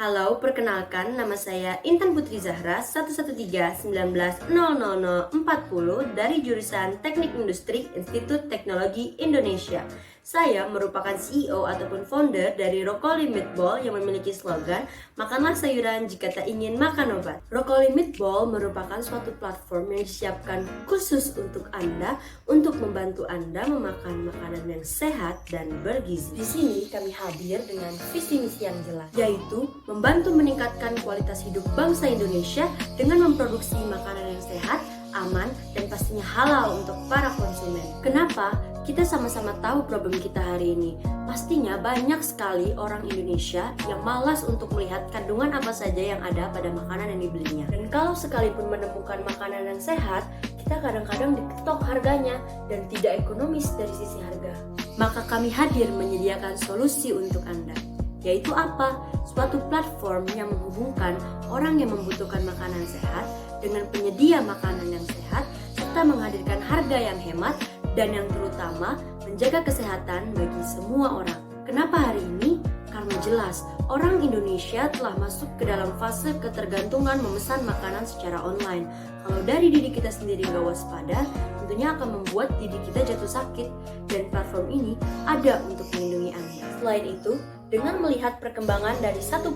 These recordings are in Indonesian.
Halo, perkenalkan nama saya Intan Putri Zahra 113-19-00040 dari jurusan Teknik Industri Institut Teknologi Indonesia. Saya merupakan CEO ataupun founder dari Rokoli Meatball yang memiliki slogan "Makanlah sayuran jika tak ingin makan obat". Rokoli Meatball merupakan suatu platform yang disiapkan khusus untuk Anda untuk membantu Anda memakan makanan yang sehat dan bergizi. Di sini kami hadir dengan visi misi yang jelas, yaitu membantu meningkatkan kualitas hidup bangsa Indonesia dengan memproduksi makanan yang sehat, aman, dan pastinya halal untuk para konsumen. Kenapa? Kita sama-sama tahu problem kita hari ini. Pastinya banyak sekali orang Indonesia yang malas untuk melihat kandungan apa saja yang ada pada makanan yang dibelinya. Dan kalau sekalipun menemukan makanan yang sehat, kita kadang-kadang diketok harganya dan tidak ekonomis dari sisi harga. Maka kami hadir menyediakan solusi untuk Anda. Yaitu apa? Suatu platform yang menghubungkan orang yang membutuhkan makanan sehat dengan penyedia makanan yang sehat, serta menghadirkan harga yang hemat dan yang terutama menjaga kesehatan bagi semua orang. Kenapa hari ini? Karena jelas orang Indonesia telah masuk ke dalam fase ketergantungan memesan makanan secara online. Kalau dari diri kita sendiri nggak waspada, tentunya akan membuat diri kita jatuh sakit. Dan platform ini ada untuk melindungi Anda. Selain itu, dengan melihat perkembangan dari 1.0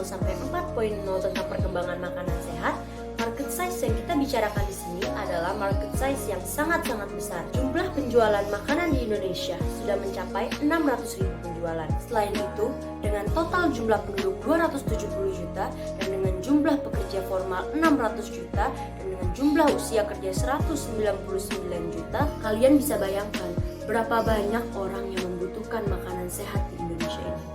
sampai 4.0 tentang perkembangan makanan sehat, market size yang kita bicarakan di sini adalah market size yang sangat-sangat besar. Jumlah penjualan makanan di Indonesia sudah mencapai 600.000 penjualan. Selain itu, dengan total jumlah penduduk 270 juta dan dengan jumlah pekerja formal 600 juta dan dengan jumlah usia kerja 199 juta, kalian bisa bayangkan berapa banyak orang yang membutuhkan makanan sehat di Indonesia ini.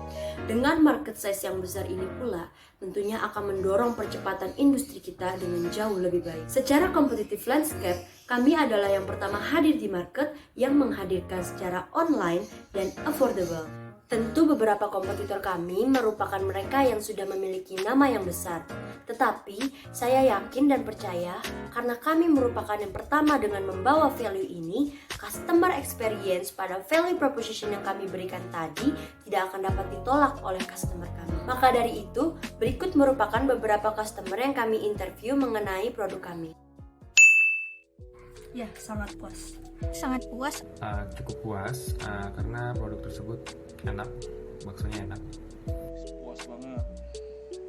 Dengan market size yang besar ini pula, tentunya akan mendorong percepatan industri kita dengan jauh lebih baik. Secara competitive landscape, kami adalah yang pertama hadir di market yang menghadirkan secara online dan affordable. Tentu beberapa kompetitor kami merupakan mereka yang sudah memiliki nama yang besar. Tetapi, saya yakin dan percaya karena kami merupakan yang pertama dengan membawa value ini, customer experience pada value proposition yang kami berikan tadi tidak akan dapat ditolak oleh customer kami. Maka dari itu, berikut merupakan beberapa customer yang kami interview mengenai produk kami. Ya, sangat puas. Sangat puas. Cukup puas karena produk tersebut enak, baksonya enak. Puas banget.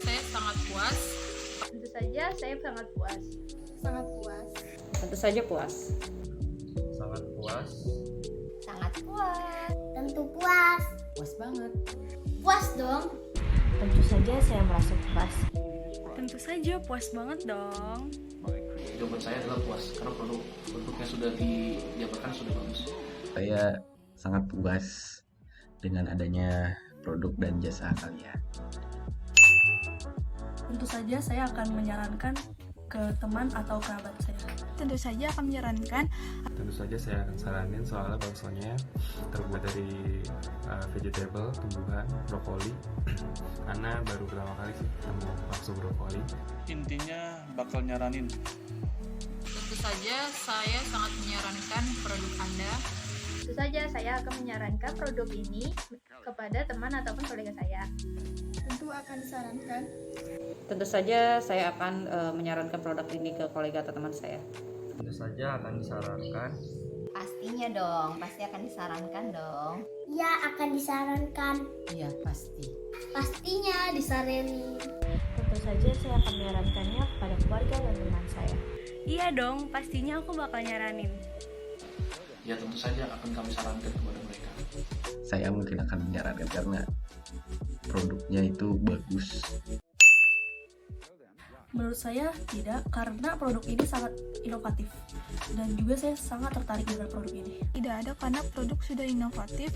Saya sangat puas. Tentu saja saya sangat puas. Sangat puas. Tentu saja puas. Sangat puas. Sangat puas. Tentu puas. Puas banget. Puas dong. Tentu saja saya merasa puas. Tentu saja puas banget dong. Jawaban saya adalah puas karena produknya sudah dijabarkan sudah bagus. Saya sangat puas dengan adanya produk dan jasa kalian. Tentu saja saya akan menyarankan ke teman atau kerabat saya. Tentu saja akan menyarankan. Tentu saja saya akan saranin soalnya baksonya terbuat dari vegetable, tumbuhan, brokoli. Karena baru pertama kali sih ketemu bakso brokoli. Intinya bakal nyaranin. Tentu saja saya sangat menyarankan produk Anda. Tentu saja saya akan menyarankan produk ini kepada teman ataupun kolega saya. Tentu akan disarankan. Tentu saja saya akan menyarankan produk ini ke kolega atau teman saya. Tentu saja akan disarankan. Pastinya dong, pasti akan disarankan dong. Ya, akan disarankan. Iya, pasti. Pastinya disaranin. Tentu saja saya akan menyarankannya kepada keluarga dan teman saya. Iya dong, pastinya aku bakal nyaranin. Ya tentu saja akan kami sarankan kepada mereka. Saya mungkin akan menyarankan karena produknya itu bagus. Menurut saya tidak, karena produk ini sangat inovatif. Dan juga saya sangat tertarik dengan produk ini. Tidak ada karena produk sudah inovatif.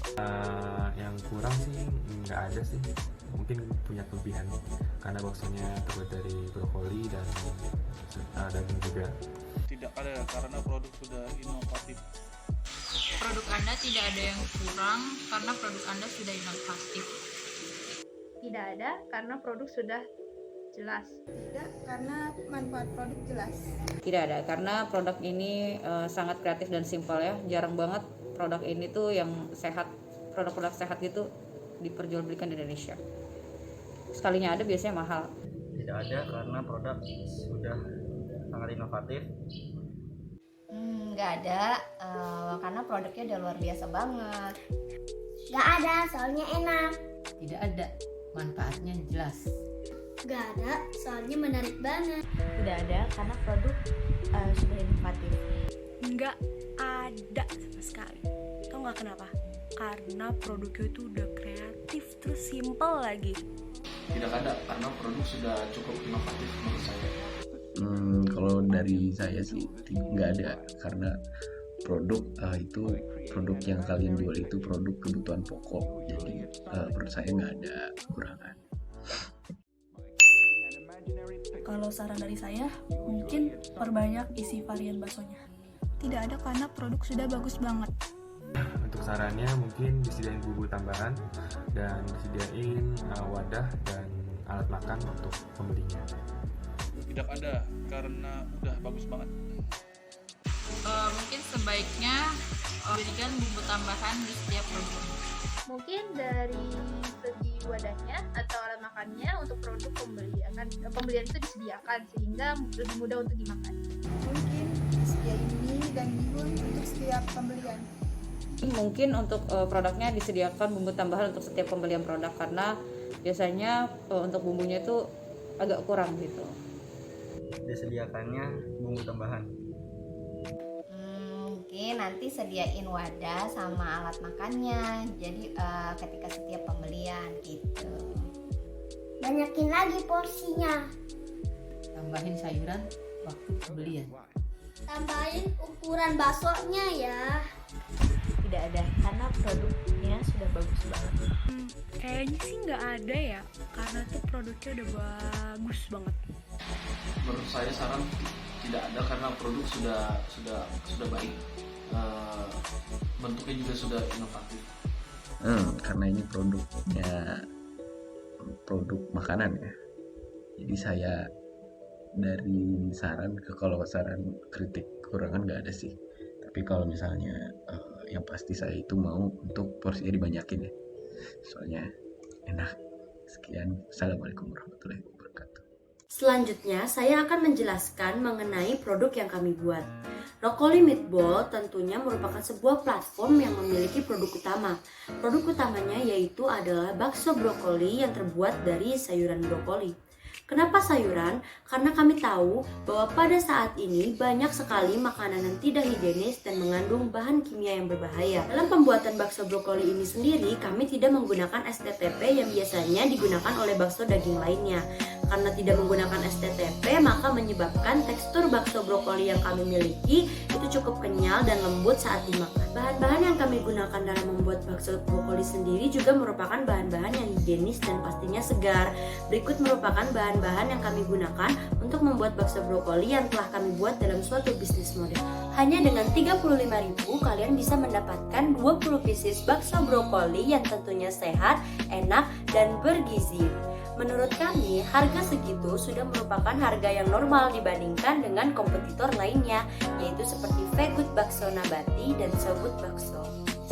Yang kurang sih nggak ada sih. Mungkin punya kelebihan karena baksonya terbuat dari brokoli dan daging juga. Tidak ada karena produk sudah inovatif. Produk Anda tidak ada yang kurang karena produk Anda sudah inovatif. Tidak ada karena produk sudah jelas. Tidak karena manfaat produk jelas. Tidak ada karena produk ini sangat kreatif dan simpel ya. Jarang banget produk ini tuh yang sehat, produk-produk sehat gitu diperjualbelikan di Indonesia. sekalinya ada biasanya mahal. Tidak ada karena produk sudah sangat inovatif. Nggak ada, karena produknya udah luar biasa banget. Nggak ada, soalnya enak. Tidak ada, manfaatnya jelas. Nggak ada, soalnya menarik banget. Tidak ada karena produk sudah inovatif. Nggak ada sama sekali. Tau nggak kenapa? Karena produknya itu udah kreatif terus simple lagi. Tidak ada karena produk sudah cukup inovatif menurut saya. Kalau dari saya sih nggak ada, karena produk itu produk yang kalian jual itu produk kebutuhan pokok, jadi menurut saya nggak ada kekurangan. Kalau saran dari saya, mungkin perbanyak isi varian baksonya. Tidak ada karena produk sudah bagus banget. Untuk sarannya mungkin disediain bumbu tambahan dan disediain wadah dan alat makan untuk pembelinya. Tidak ada karena udah bagus banget. Mungkin sebaiknya berikan bumbu tambahan di setiap produk. Mungkin dari segi wadahnya atau alat makannya untuk produk pembelian itu disediakan sehingga lebih mudah untuk dimakan. Mungkin disediain mie dan bihun untuk setiap pembelian. Mungkin untuk produknya disediakan bumbu tambahan untuk setiap pembelian produk, karena biasanya untuk bumbunya itu agak kurang gitu. Disediakannya bumbu tambahan. Mungkin nanti sediain wadah sama alat makannya, jadi ketika setiap pembelian gitu. Banyakin lagi porsinya. Tambahin sayuran waktu pembelian. Tambahin ukuran baksonya ya. Tidak ada karena produknya sudah bagus banget. Kayaknya sih nggak ada ya, karena tuh produknya udah bagus banget. Menurut saya saran tidak ada karena produk sudah baik, bentuknya juga sudah inovatif. Karena ini produknya produk makanan ya, jadi saya dari saran kalau saran kritik kurangan nggak ada sih, tapi kalau misalnya yang pasti saya itu mau untuk porsinya dibanyakin ya, soalnya enak. Sekian, assalamualaikum warahmatullahi wabarakatuh. Selanjutnya, saya akan menjelaskan mengenai produk yang kami buat. Rokoli Meatball tentunya merupakan sebuah platform yang memiliki produk utama. Produk utamanya yaitu adalah bakso brokoli yang terbuat dari sayuran brokoli. Kenapa sayuran? Karena kami tahu bahwa pada saat ini banyak sekali makanan yang tidak higienis dan mengandung bahan kimia yang berbahaya. Dalam pembuatan bakso brokoli ini sendiri, kami tidak menggunakan STTP yang biasanya digunakan oleh bakso daging lainnya. Karena tidak menggunakan STTP, maka menyebabkan tekstur bakso brokoli yang kami miliki itu cukup kenyal dan lembut saat dimakan. Bahan-bahan yang kami gunakan dalam membuat bakso brokoli sendiri juga merupakan bahan-bahan yang higienis dan pastinya segar. Berikut merupakan bahan-bahan yang kami gunakan untuk membuat bakso brokoli yang telah kami buat dalam suatu bisnis model. Hanya dengan 35.000 kalian bisa mendapatkan 20 pieces bakso brokoli yang tentunya sehat, enak, dan bergizi. Menurut kami, harga segitu sudah merupakan harga yang normal dibandingkan dengan kompetitor lainnya, yaitu seperti Vegood Bakso Nabati dan Sogut Bakso.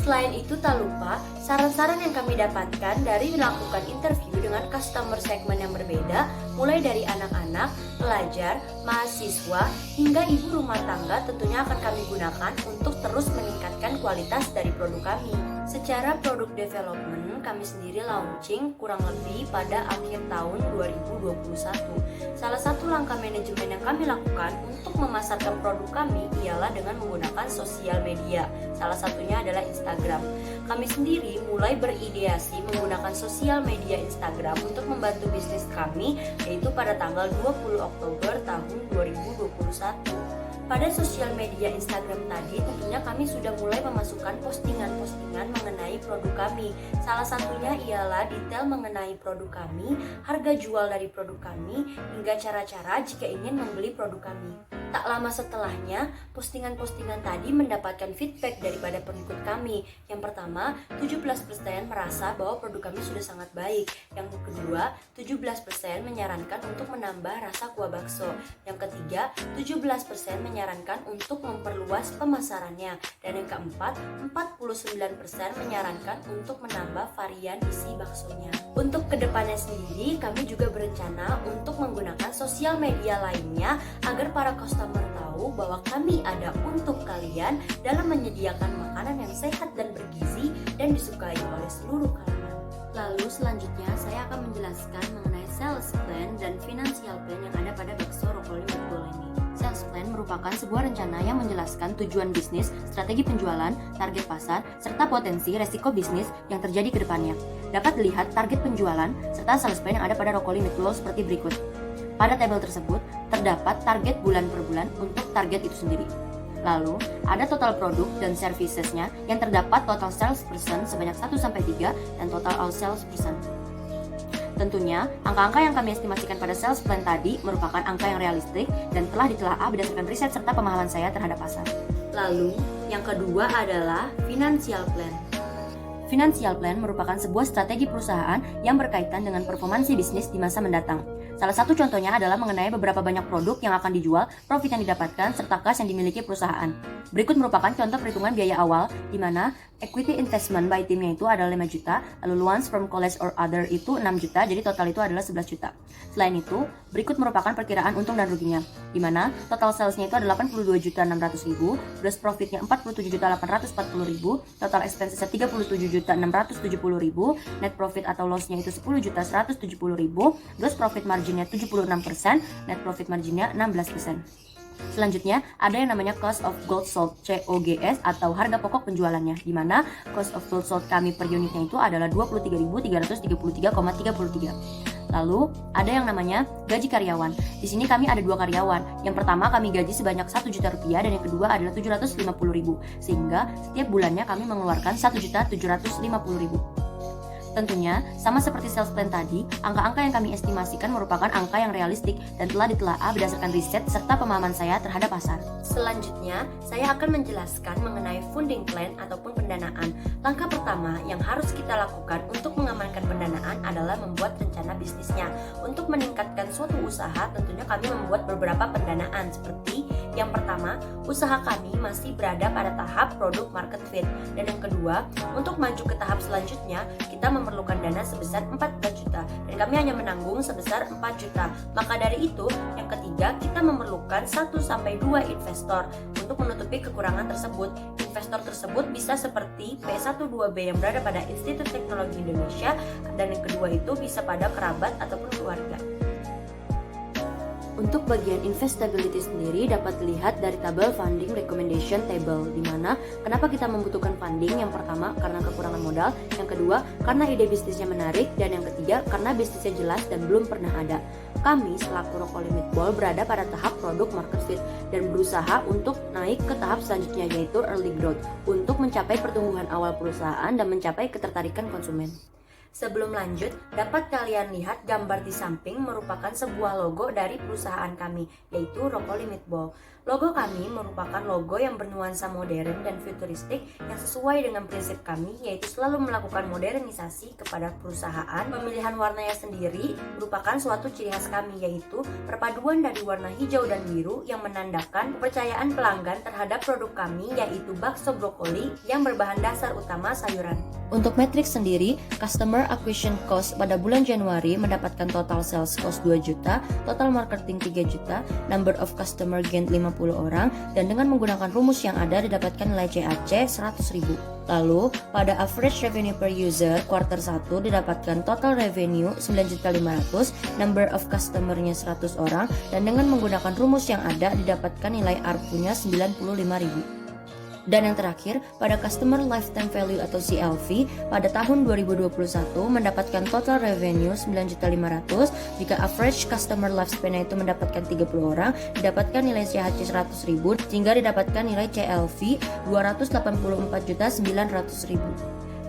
Selain itu, tak lupa saran-saran yang kami dapatkan dari melakukan interview dengan customer segmen yang berbeda, mulai dari anak-anak, pelajar, mahasiswa, hingga ibu rumah tangga tentunya akan kami gunakan untuk terus meningkatkan kualitas dari produk kami. Secara produk development, kami sendiri launching kurang lebih pada akhir tahun 2021. Salah satu langkah manajemen yang kami lakukan untuk memasarkan produk kami ialah dengan menggunakan sosial media. Salah satunya adalah Instagram. Kami sendiri mulai berideasi menggunakan sosial media Instagram untuk membantu bisnis kami, yaitu pada tanggal 20 Oktober tahun 2021. Pada sosial media Instagram tadi tentunya kami sudah mulai memasukkan postingan-postingan mengenai produk kami. Salah satunya ialah detail mengenai produk kami, harga jual dari produk kami, hingga cara-cara jika ingin membeli produk kami. Tak lama setelahnya, postingan-postingan tadi mendapatkan feedback daripada pengikut kami. Yang pertama, 17% merasa bahwa produk kami sudah sangat baik. Yang kedua, 17% menyarankan untuk menambah rasa kuah bakso. Yang ketiga, 17% menyarankan untuk memperluas pemasarannya. Dan yang keempat, 49% menyarankan untuk menambah varian isi baksonya. Untuk kedepannya sendiri, kami juga berencana untuk menggunakan sosial media lainnya agar para customer tahu bahwa kami ada untuk kalian dalam menyediakan makanan yang sehat dan bergizi dan disukai oleh seluruh kalangan. Lalu selanjutnya saya akan menjelaskan mengenai sales plan dan financial plan yang ada pada bakso Rokoli Meatball ini. Sales plan merupakan sebuah rencana yang menjelaskan tujuan bisnis, strategi penjualan, target pasar, serta potensi resiko bisnis yang terjadi ke depannya. Dapat dilihat target penjualan serta sales plan yang ada pada Rokoli Meatball seperti berikut. Pada tabel tersebut, terdapat target bulan per bulan untuk target itu sendiri. Lalu, ada total produk dan servicesnya yang terdapat total sales person sebanyak 1-3 dan total all sales person. Tentunya, angka-angka yang kami estimasikan pada sales plan tadi merupakan angka yang realistik dan telah ditelaah berdasarkan riset serta pemahaman saya terhadap pasar. Lalu, yang kedua adalah financial plan. Financial plan merupakan sebuah strategi perusahaan yang berkaitan dengan performansi bisnis di masa mendatang. Salah satu contohnya adalah mengenai beberapa banyak produk yang akan dijual, profit yang didapatkan, serta kas yang dimiliki perusahaan. Berikut merupakan contoh perhitungan biaya awal, di mana equity investment by timnya itu adalah 5 juta, lalu loans from college or other itu 6 juta, jadi total itu adalah 11 juta. Selain itu, berikut merupakan perkiraan untung dan ruginya, di mana total salesnya itu adalah 82.600.000, gross profitnya 47.840.000, total expensesnya 37.670.000, net profit atau lossnya itu 10.170.000, gross profit marginnya 76%, net profit marginnya 16%. Selanjutnya, ada yang namanya cost of goods sold (COGS) atau harga pokok penjualannya, di mana cost of goods sold kami per unitnya itu adalah 23.333,33. Lalu, ada yang namanya gaji karyawan. Di sini kami ada 2 karyawan. Yang pertama kami gaji sebanyak 1 juta rupiah dan yang kedua adalah 750.000. Sehingga setiap bulannya kami mengeluarkan 1.750.000. Tentunya, sama seperti sales plan tadi, angka-angka yang kami estimasikan merupakan angka yang realistik dan telah ditelaah berdasarkan riset serta pemahaman saya terhadap pasar. Selanjutnya, saya akan menjelaskan mengenai funding plan ataupun pendanaan. Langkah pertama yang harus kita lakukan untuk mengamankan pendanaan adalah membuat rencana bisnisnya. Untuk meningkatkan suatu usaha, tentunya kami membuat beberapa pendanaan seperti yang pertama, usaha kami masih berada pada tahap produk market fit. Dan yang kedua, untuk maju ke tahap selanjutnya, kita memerlukan dana sebesar 14 juta dan kami hanya menanggung sebesar 4 juta. Maka dari itu, yang ketiga, kita memerlukan 1-2 investor untuk menutupi kekurangan tersebut. Investor tersebut bisa seperti P12B yang berada pada Institut Teknologi Indonesia dan yang kedua itu bisa pada kerabat ataupun keluarga. Untuk bagian investability sendiri dapat dilihat dari tabel funding recommendation table, di mana kenapa kita membutuhkan funding. Yang pertama karena kekurangan modal, yang kedua karena ide bisnisnya menarik, dan yang ketiga karena bisnisnya jelas dan belum pernah ada. Kami selaku Rokoli Meatball berada pada tahap produk market fit dan berusaha untuk naik ke tahap selanjutnya yaitu early growth untuk mencapai pertumbuhan awal perusahaan dan mencapai ketertarikan konsumen. Sebelum lanjut, dapat kalian lihat gambar di samping merupakan sebuah logo dari perusahaan kami, yaitu Rokoli Meatball. Logo kami merupakan logo yang bernuansa modern dan futuristik yang sesuai dengan prinsip kami, yaitu selalu melakukan modernisasi kepada perusahaan. Pemilihan warnanya sendiri merupakan suatu ciri khas kami, yaitu perpaduan dari warna hijau dan biru yang menandakan kepercayaan pelanggan terhadap produk kami, yaitu bakso brokoli yang berbahan dasar utama sayuran. Untuk matriks sendiri, customer acquisition cost pada bulan Januari mendapatkan total sales cost 2 juta, total marketing 3 juta, number of customer gain 50 orang, dan dengan menggunakan rumus yang ada didapatkan nilai CAC 100.000. Lalu, pada average revenue per user kuartal 1 didapatkan total revenue 9.500.000, number of customer-nya 100 orang, dan dengan menggunakan rumus yang ada didapatkan nilai ARPU-nya 95.000. Dan yang terakhir, pada Customer Lifetime Value atau CLV, pada tahun 2021 mendapatkan total revenue 9.500.000, jika average customer lifespan itu mendapatkan 30 orang, didapatkan nilai CHC 100.000, sehingga didapatkan nilai CLV 284.900.000.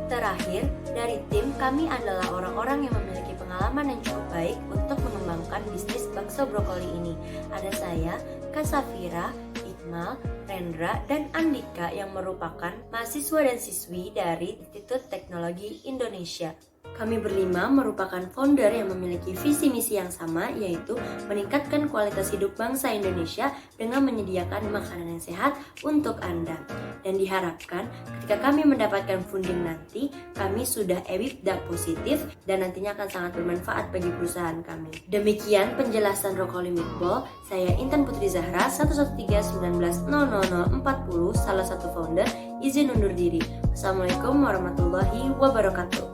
Terakhir, dari tim kami adalah orang-orang yang memiliki pengalaman yang cukup baik untuk mengembangkan bisnis bakso bakso brokoli ini. Ada saya, Kak Safira, Iqmal, Rendra, dan Andika yang merupakan mahasiswa dan siswi dari Institut Teknologi Indonesia. Kami berlima merupakan founder yang memiliki visi misi yang sama, yaitu meningkatkan kualitas hidup bangsa Indonesia dengan menyediakan makanan yang sehat untuk Anda. Dan diharapkan ketika kami mendapatkan funding nanti, kami sudah EBITDA positif dan nantinya akan sangat bermanfaat bagi perusahaan kami. Demikian penjelasan Rokoli Meatball. Saya Intan Putri Zahra, 113190040, salah satu founder, izin undur diri. Assalamualaikum warahmatullahi wabarakatuh.